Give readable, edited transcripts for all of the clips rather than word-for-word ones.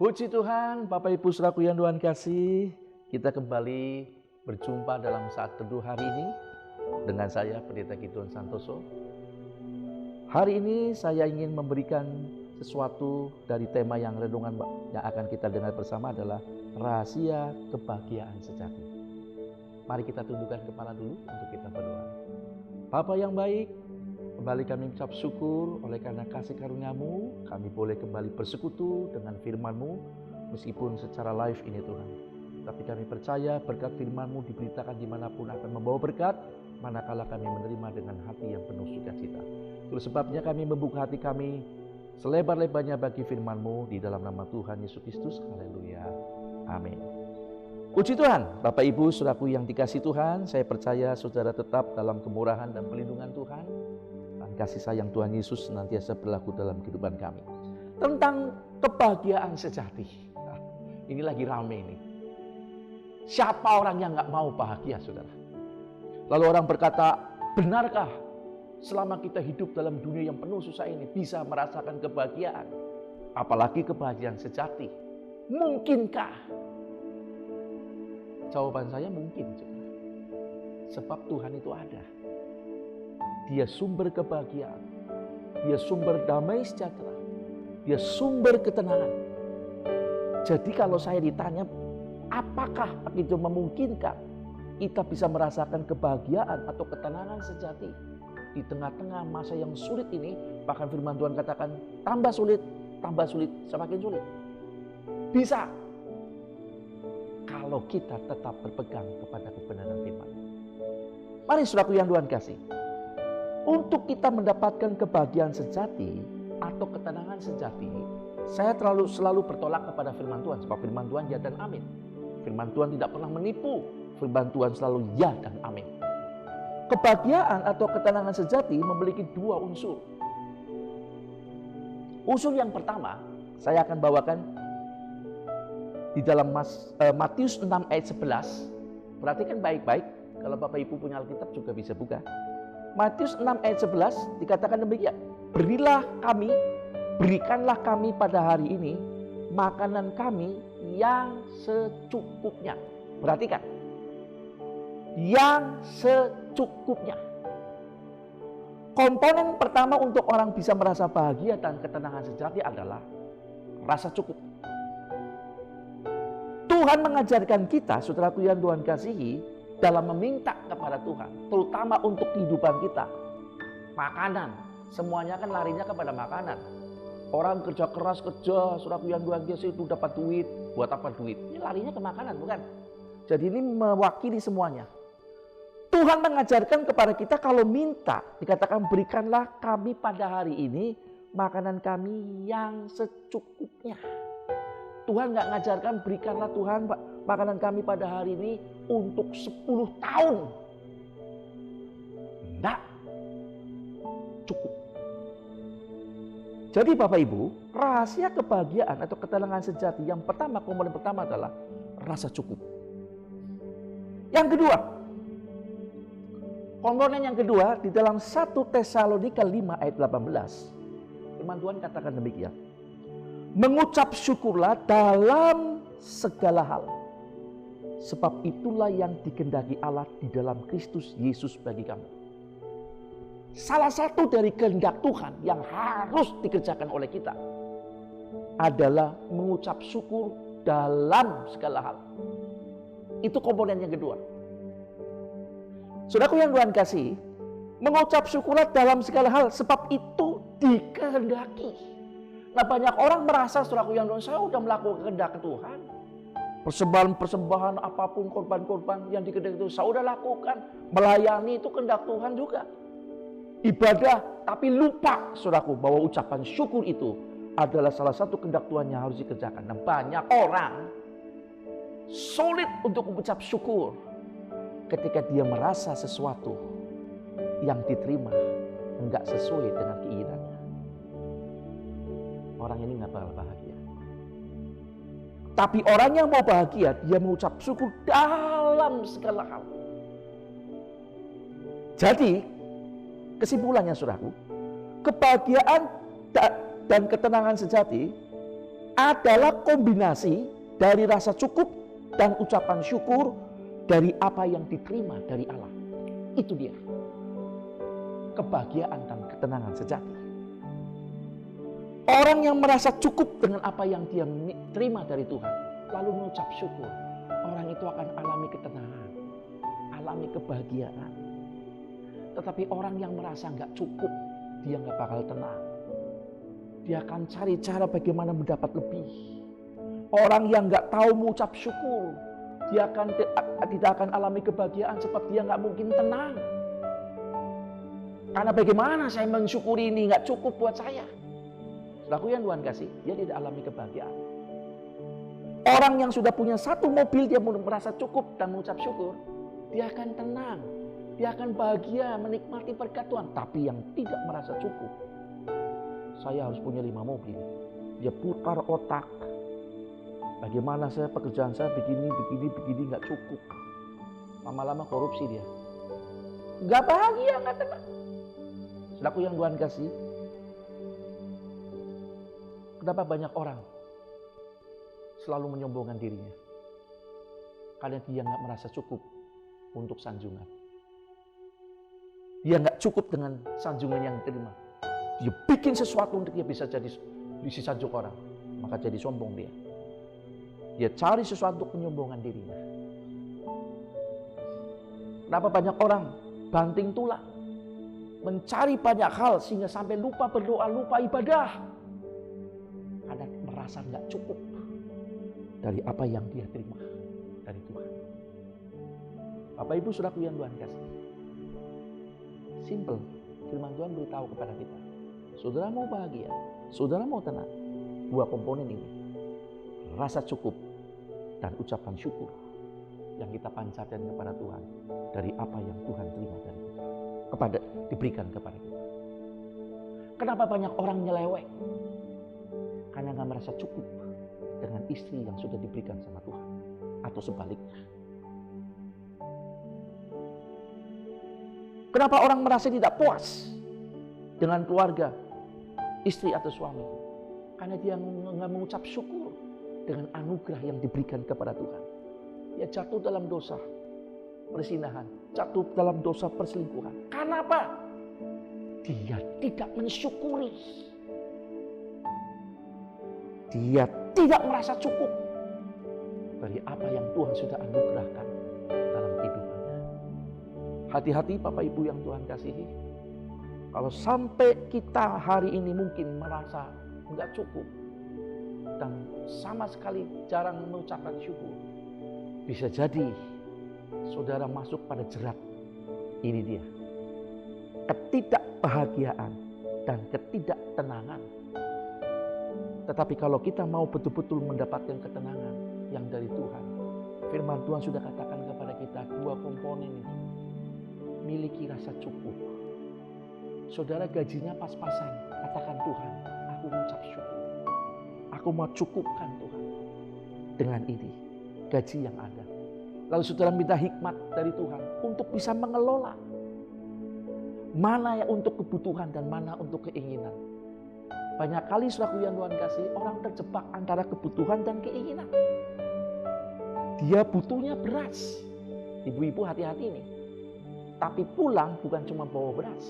Puji Tuhan, Bapak Ibu Saudaraku yang Tuhan kasih, kita kembali berjumpa dalam saat teduh hari ini dengan saya Pendeta Gideon Santoso. Hari ini saya ingin memberikan sesuatu dari tema yang renungan yang akan kita dengar bersama adalah rahasia kebahagiaan sejati. Mari kita tundukkan kepala dulu untuk kita berdoa. Bapa yang baik, kembali kami mengucap syukur oleh karena kasih karunia-Mu, kami boleh kembali bersekutu dengan firman-Mu, meskipun secara live ini Tuhan. Tapi kami percaya berkat firman-Mu diberitakan dimanapun akan membawa berkat, manakala kami menerima dengan hati yang penuh sukacita. Itu sebabnya kami membuka hati kami selebar-lebarnya bagi firman-Mu di dalam nama Tuhan Yesus Kristus. Haleluya. Amin. Puji Tuhan, Bapak Ibu Saudaraku yang dikasih Tuhan, saya percaya saudara tetap dalam kemurahan dan perlindungan Tuhan. Kasih sayang Tuhan Yesus senantiasa berlaku dalam kehidupan kami. Tentang kebahagiaan sejati. Nah, ini lagi rame ini. Siapa orang yang gak mau bahagia, saudara? Lalu orang berkata, benarkah selama kita hidup dalam dunia yang penuh susah ini bisa merasakan kebahagiaan? Apalagi kebahagiaan sejati. Mungkinkah? Jawaban saya mungkin, saudara. Sebab Tuhan itu ada. Dia sumber kebahagiaan, dia sumber damai sejahtera, dia sumber ketenangan. Jadi kalau saya ditanya, apakah itu memungkinkan kita bisa merasakan kebahagiaan atau ketenangan sejati di tengah-tengah masa yang sulit ini? Bahkan firman Tuhan katakan, tambah sulit, semakin sulit. Bisa, kalau kita tetap berpegang kepada kebenaran firman. Mari saudaraku yang Tuhan kasih, untuk kita mendapatkan kebahagiaan sejati atau ketenangan sejati, saya selalu bertolak kepada firman Tuhan. Sebab firman Tuhan ya dan amin. Firman Tuhan tidak pernah menipu. Firman Tuhan selalu ya dan amin. Kebahagiaan atau ketenangan sejati memiliki dua unsur. Unsur yang pertama, saya akan bawakan di dalam Matius 6 ayat 11. Perhatikan baik-baik. Kalau Bapak Ibu punya Alkitab juga bisa buka. Matius 6 ayat 11 dikatakan demikian. Berikanlah kami pada hari ini makanan kami yang secukupnya. Perhatikan. Yang secukupnya. Komponen pertama untuk orang bisa merasa bahagia dan ketenangan sejati adalah rasa cukup. Tuhan mengajarkan kita, saudaraku yang Tuhan kasihi, dalam meminta kepada Tuhan, terutama untuk kehidupan kita. Makanan, semuanya kan larinya kepada makanan. Orang kerja keras, saudaraku yang Tuhan kasih itu dapat duit. Buat apa duit? Ini larinya ke makanan, bukan? Jadi ini mewakili semuanya. Tuhan mengajarkan kepada kita kalau minta, dikatakan berikanlah kami pada hari ini makanan kami yang secukupnya. Tuhan nggak ngajarkan berikanlah Tuhan makanan kami pada hari ini untuk 10 tahun. Enggak. Cukup. Jadi Bapak Ibu, rahasia kebahagiaan atau ketenangan sejati yang pertama, komponen pertama adalah rasa cukup. Yang kedua, komponen yang kedua di dalam 1 Tesalonika 5 ayat 18. Firman Tuhan katakan demikian. Mengucap syukurlah dalam segala hal. Sebab itulah yang dikehendaki Allah di dalam Kristus Yesus bagi kamu. Salah satu dari kehendak Tuhan yang harus dikerjakan oleh kita adalah mengucap syukur dalam segala hal. Itu komponen yang kedua. Saudaraku yang Tuhan kasih, mengucap syukurlah dalam segala hal sebab itu dikehendaki. Nah, banyak orang merasa, saudaraku yang Tuhan, saya sudah melakukan kehendak Tuhan. Persembahan apapun, korban-korban yang dikehendaki itu saya sudah lakukan. Melayani itu kehendak Tuhan juga. Ibadah, tapi lupa, saudaraku, bahwa ucapan syukur itu adalah salah satu kehendak Tuhan yang harus dikerjakan. Nah, banyak orang sulit untuk mengucap syukur ketika dia merasa sesuatu yang diterima enggak sesuai dengan keinginannya. Orang ini nggak bakal bahagia. Tapi orang yang mau bahagia, dia mengucap syukur dalam segala hal. Jadi, kesimpulannya saudaraku, kebahagiaan dan ketenangan sejati adalah kombinasi dari rasa cukup dan ucapan syukur dari apa yang diterima dari Allah. Itu dia kebahagiaan dan ketenangan sejati. Orang yang merasa cukup dengan apa yang dia terima dari Tuhan, lalu mengucap syukur, orang itu akan alami ketenangan, alami kebahagiaan. Tetapi orang yang merasa nggak cukup, dia nggak bakal tenang. Dia akan cari cara bagaimana mendapat lebih. Orang yang nggak tahu mengucap syukur, dia tidak akan alami kebahagiaan sebab dia nggak mungkin tenang. Karena bagaimana saya mensyukuri ini nggak cukup buat saya. Saudaraku yang Tuhan kasih, dia tidak alami kebahagiaan. Orang yang sudah punya satu mobil, dia merasa cukup dan mengucap syukur, dia akan tenang, dia akan bahagia menikmati berkat Tuhan. Tapi yang tidak merasa cukup, saya harus punya 5 mobil. Dia putar otak, bagaimana saya pekerjaan saya begini nggak cukup. Lama-lama korupsi dia, nggak bahagia, nggak tenang. Saudaraku yang Tuhan kasih, kenapa banyak orang selalu menyombongkan dirinya? Karena dia nggak merasa cukup untuk sanjungan. Dia nggak cukup dengan sanjungan yang diterima. Dia bikin sesuatu untuk dia bisa jadi disanjung orang, maka jadi sombong dia. Dia cari sesuatu untuk menyombongkan dirinya. Kenapa banyak orang banting tulang, mencari banyak hal sehingga sampai lupa berdoa, lupa ibadah? Karena merasa nggak cukup dari apa yang dia terima dari Tuhan. Bapak Ibu Saudaraku yang Tuhan kasih, simple, firman Tuhan beritahu kepada kita, saudara mau bahagia, saudara mau tenang, 2 komponen ini, rasa cukup dan ucapan syukur yang kita pancarkan kepada Tuhan dari apa yang Tuhan terima dari kita, diberikan kepada kita. Kenapa banyak orang nyeleweng? Karena nggak merasa cukup dengan istri yang sudah diberikan sama Tuhan, atau sebaliknya. Kenapa orang merasa tidak puas dengan keluarga, istri atau suami? Karena dia nggak mengucap syukur dengan anugerah yang diberikan kepada Tuhan. Dia jatuh dalam dosa perzinahan, jatuh dalam dosa perselingkuhan. Karena apa? Dia tidak mensyukuri. Dia tidak merasa cukup dari apa yang Tuhan sudah anugerahkan dalam kehidupannya. Hati-hati Bapak Ibu yang Tuhan kasihi. Kalau sampai kita hari ini mungkin merasa enggak cukup dan sama sekali jarang mengucapkan syukur, bisa jadi saudara masuk pada jerat ini dia, ketidakbahagiaan dan ketidaktenangan. Tetapi kalau kita mau betul-betul mendapatkan ketenangan yang dari Tuhan, firman Tuhan sudah katakan kepada kita 2 komponen itu. Miliki rasa cukup. Saudara gajinya pas-pasan, katakan Tuhan, aku mengucap syukur. Aku mau cukupkan Tuhan dengan ini, gaji yang ada. Lalu saudara minta hikmat dari Tuhan untuk bisa mengelola. Mana yang untuk kebutuhan dan mana untuk keinginan. Banyak kali saudaraku yang Tuhan kasih, orang terjebak antara kebutuhan dan keinginan. Dia butuhnya beras. Ibu-ibu hati-hati nih. Tapi pulang bukan cuma bawa beras.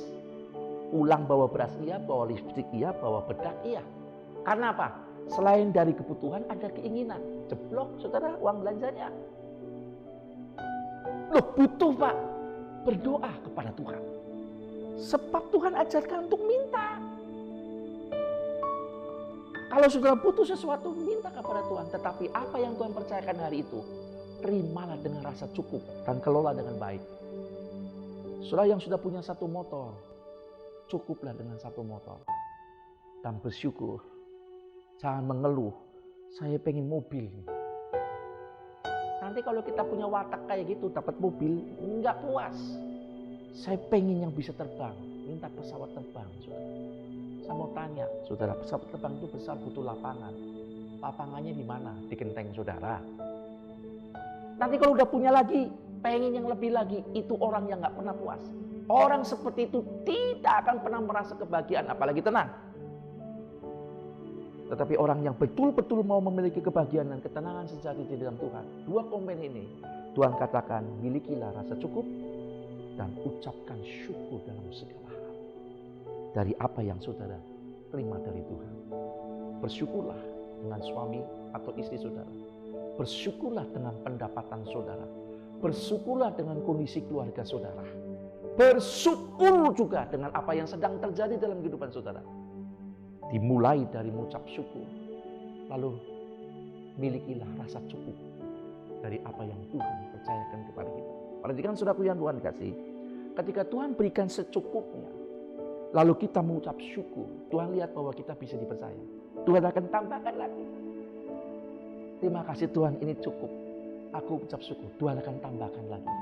Pulang bawa beras iya, bawa lipstik iya, bawa bedak iya. Karena apa? Selain dari kebutuhan ada keinginan. Jeblok saudara uang belanjanya. Loh butuh Pak. Berdoa kepada Tuhan. Sebab Tuhan ajarkan untuk minta. Kalau saudara butuh sesuatu, minta kepada Tuhan. Tetapi apa yang Tuhan percayakan hari itu, terimalah dengan rasa cukup dan kelola dengan baik. Saudara yang sudah punya 1 motor, cukuplah dengan 1 motor. Dan bersyukur. Jangan mengeluh, saya pengen mobil. Nanti kalau kita punya watak kayak gitu, dapat mobil, nggak puas. Saya pengen yang bisa terbang, minta pesawat terbang. Saudara. Saya mau tanya, saudara, pesawat terbang itu besar butuh lapangan. Lapangannya di mana? Di genteng saudara. Nanti kalau udah punya lagi, pengen yang lebih lagi, itu orang yang nggak pernah puas. Orang seperti itu tidak akan pernah merasa kebahagiaan, apalagi tenang. Tetapi orang yang betul-betul mau memiliki kebahagiaan dan ketenangan sejati di dalam Tuhan, dua komponen ini Tuhan katakan, milikilah rasa cukup dan ucapkan syukur dalam segala hal. Dari apa yang saudara terima dari Tuhan. Bersyukurlah dengan suami atau istri saudara. Bersyukurlah dengan pendapatan saudara. Bersyukurlah dengan kondisi keluarga saudara. Bersyukur juga dengan apa yang sedang terjadi dalam kehidupan saudara. Dimulai dari mengucap syukur. Lalu milikilah rasa cukup dari apa yang Tuhan percayakan kepada kita. Perhatikan saudaraku yang Tuhan kasih. Ketika Tuhan berikan secukupnya, lalu kita mengucap syukur, Tuhan lihat bahwa kita bisa dipercaya. Tuhan akan tambahkan lagi. Terima kasih Tuhan, ini cukup. Aku ucap syukur, Tuhan akan tambahkan lagi.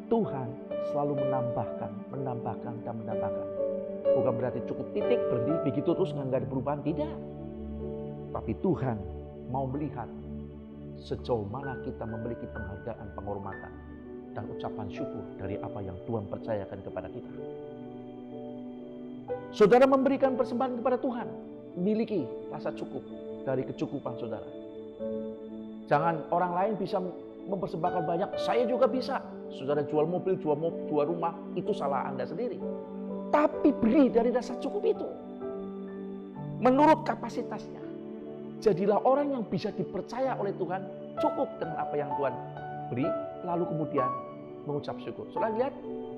Tuhan selalu menambahkan, dan menambahkan. Bukan berarti cukup titik, berhenti, begitu terus nggak ada perubahan, tidak. Tapi Tuhan mau melihat sejauh mana kita memiliki penghargaan, penghormatan, dan ucapan syukur dari apa yang Tuhan percayakan kepada kita. Saudara memberikan persembahan kepada Tuhan, miliki rasa cukup dari kecukupan saudara. Jangan orang lain bisa mempersembahkan banyak, saya juga bisa. Saudara jual mobil, jual rumah, itu salah Anda sendiri. Tapi beri dari rasa cukup itu. Menurut kapasitasnya. Jadilah orang yang bisa dipercaya oleh Tuhan, cukup dengan apa yang Tuhan beri, lalu kemudian mengucap syukur. Saudara lihat,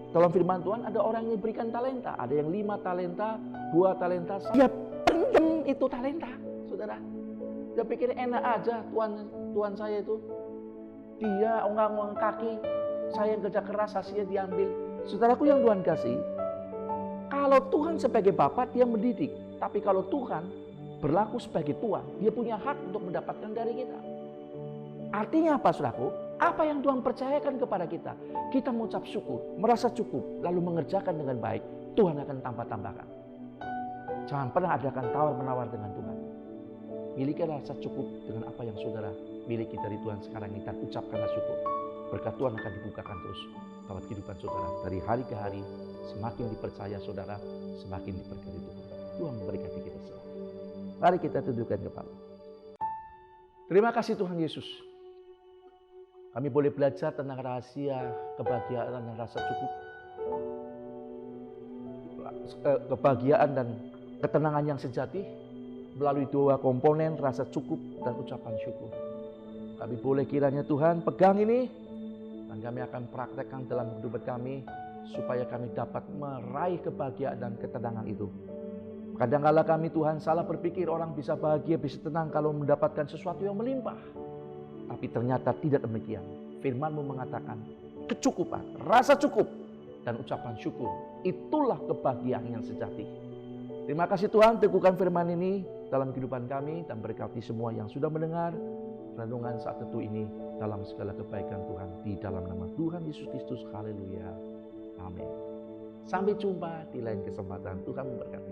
dalam firman Tuhan ada orang yang diberikan talenta. Ada yang 5 talenta, 2 talenta. Dia pendem itu talenta, saudara. Dia pikir enak aja Tuhan saya itu. Dia onggang-onggang kaki, saya yang kerja keras hasilnya diambil. Saudaraku yang Tuhan kasih, kalau Tuhan sebagai Bapa dia mendidik. Tapi kalau Tuhan berlaku sebagai Tuhan, dia punya hak untuk mendapatkan dari kita. Artinya apa saudaraku? Apa yang Tuhan percayakan kepada kita, kita mengucap syukur, merasa cukup, lalu mengerjakan dengan baik, Tuhan akan tambah-tambahkan. Jangan pernah adakan tawar-menawar dengan Tuhan. Milikilah rasa cukup dengan apa yang saudara miliki dari Tuhan sekarang ini dan ucapkanlah syukur. Berkat Tuhan akan dibukakan terus lewat kehidupan saudara. Dari hari ke hari, semakin dipercaya saudara, semakin diberkati Tuhan. Tuhan memberkati kita semua. Mari kita tundukkan kepala. Terima kasih Tuhan Yesus. Kami boleh belajar tentang rahasia kebahagiaan dan rasa cukup. Kebahagiaan dan ketenangan yang sejati melalui 2 komponen rasa cukup dan ucapan syukur. Kami boleh kiranya Tuhan pegang ini dan kami akan praktekkan dalam kehidupan kami supaya kami dapat meraih kebahagiaan dan ketenangan itu. Kadang-kala kami Tuhan salah berpikir orang bisa bahagia, bisa tenang kalau mendapatkan sesuatu yang melimpah. Tapi ternyata tidak demikian. Firman-Mu mengatakan kecukupan, rasa cukup, dan ucapan syukur. Itulah kebahagiaan yang sejati. Terima kasih Tuhan, teguhkan firman ini dalam kehidupan kami dan berkati semua yang sudah mendengar renungan saat teduh ini dalam segala kebaikan Tuhan. Di dalam nama Tuhan Yesus Kristus, haleluya, amin. Sampai jumpa di lain kesempatan. Tuhan memberkati.